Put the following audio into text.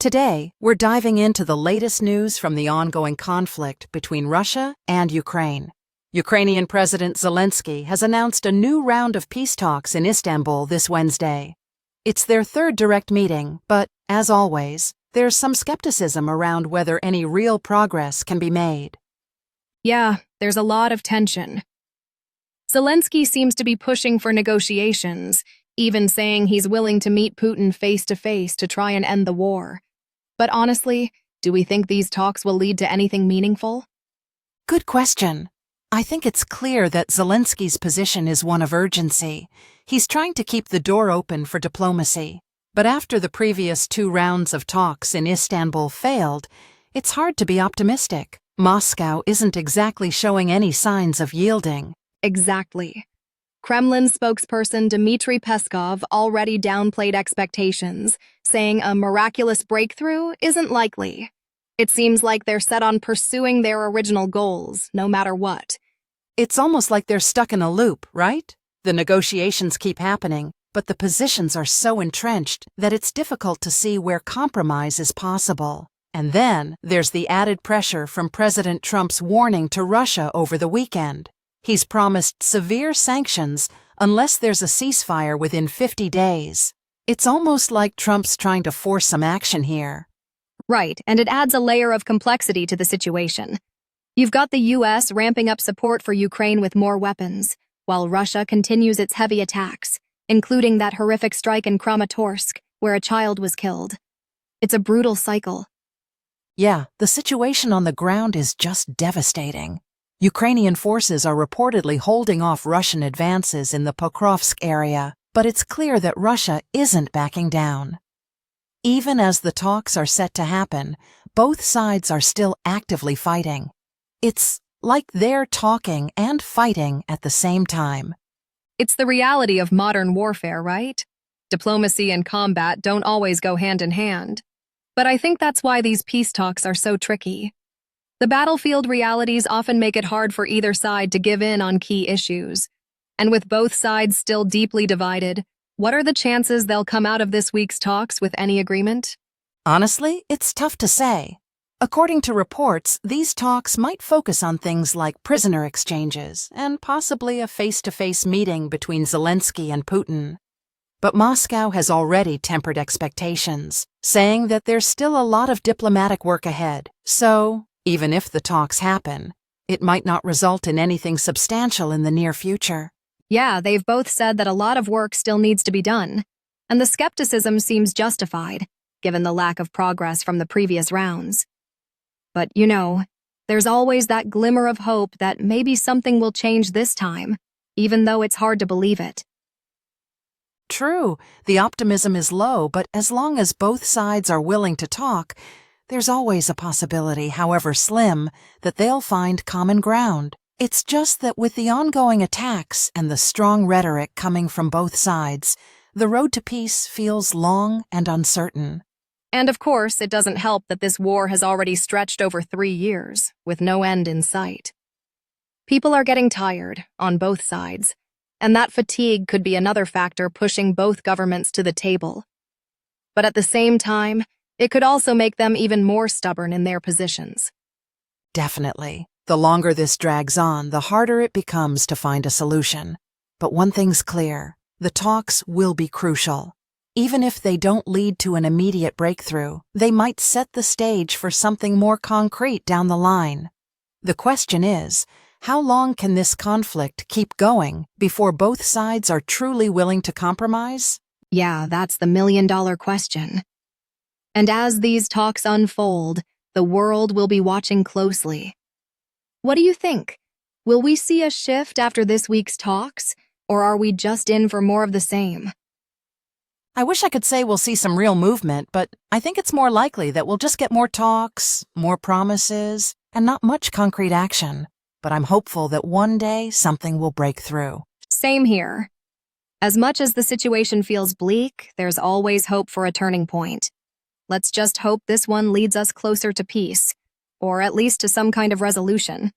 Today, we're diving into the latest news from the ongoing conflict between Russia and Ukraine. Ukrainian President Zelensky has announced a new round of peace talks in Istanbul this Wednesday. It's their third direct meeting, but, as always, there's some skepticism around whether any real progress can be made. Yeah, there's a lot of tension. Zelensky seems to be pushing for negotiations, even saying he's willing to meet Putin face-to-face to try and end the war. But honestly, do we think these talks will lead to anything meaningful? Good question. I think it's clear that Zelensky's position is one of urgency. He's trying to keep the door open for diplomacy. But after the previous two rounds of talks in Istanbul failed, it's hard to be optimistic. Moscow isn't exactly showing any signs of yielding. Exactly. Kremlin spokesperson Dmitry Peskov already downplayed expectations, saying a miraculous breakthrough isn't likely. It seems like they're set on pursuing their original goals, no matter what. It's almost like they're stuck in a loop, right? The negotiations keep happening, but the positions are so entrenched that it's difficult to see where compromise is possible. And then there's the added pressure from President Trump's warning to Russia over the weekend. He's promised severe sanctions unless there's a ceasefire within 50 days. It's almost like Trump's trying to force some action here. Right, and it adds a layer of complexity to the situation. You've got the U.S. ramping up support for Ukraine with more weapons, while Russia continues its heavy attacks, including that horrific strike in Kramatorsk, where a child was killed. It's a brutal cycle. Yeah, the situation on the ground is just devastating. Ukrainian forces are reportedly holding off Russian advances in the Pokrovsk area, but it's clear that Russia isn't backing down. Even as the talks are set to happen, both sides are still actively fighting. It's like they're talking and fighting at the same time. It's the reality of modern warfare, right? Diplomacy and combat don't always go hand in hand. But I think that's why these peace talks are so tricky. The battlefield realities often make it hard for either side to give in on key issues. And with both sides still deeply divided, what are the chances they'll come out of this week's talks with any agreement? Honestly, it's tough to say. According to reports, these talks might focus on things like prisoner exchanges and possibly a face-to-face meeting between Zelensky and Putin. But Moscow has already tempered expectations, saying that there's still a lot of diplomatic work ahead. So, even if the talks happen, it might not result in anything substantial in the near future. Yeah, they've both said that a lot of work still needs to be done. And the skepticism seems justified, given the lack of progress from the previous rounds. But, there's always that glimmer of hope that maybe something will change this time, even though it's hard to believe it. True, the optimism is low, but as long as both sides are willing to talk, there's always a possibility, however slim, that they'll find common ground. It's just that with the ongoing attacks and the strong rhetoric coming from both sides, the road to peace feels long and uncertain. And of course, it doesn't help that this war has already stretched over 3 years, with no end in sight. People are getting tired, on both sides, and that fatigue could be another factor pushing both governments to the table. But at the same time, it could also make them even more stubborn in their positions. Definitely. The longer this drags on, the harder it becomes to find a solution. But one thing's clear, the talks will be crucial. Even if they don't lead to an immediate breakthrough, they might set the stage for something more concrete down the line. The question is, how long can this conflict keep going before both sides are truly willing to compromise? Yeah, that's the million-dollar question. And as these talks unfold, the world will be watching closely. What do you think? Will we see a shift after this week's talks, or are we just in for more of the same? I wish I could say we'll see some real movement, but I think it's more likely that we'll just get more talks, more promises, and not much concrete action. But I'm hopeful that one day something will break through. Same here. As much as the situation feels bleak, there's always hope for a turning point. Let's just hope this one leads us closer to peace, or at least to some kind of resolution.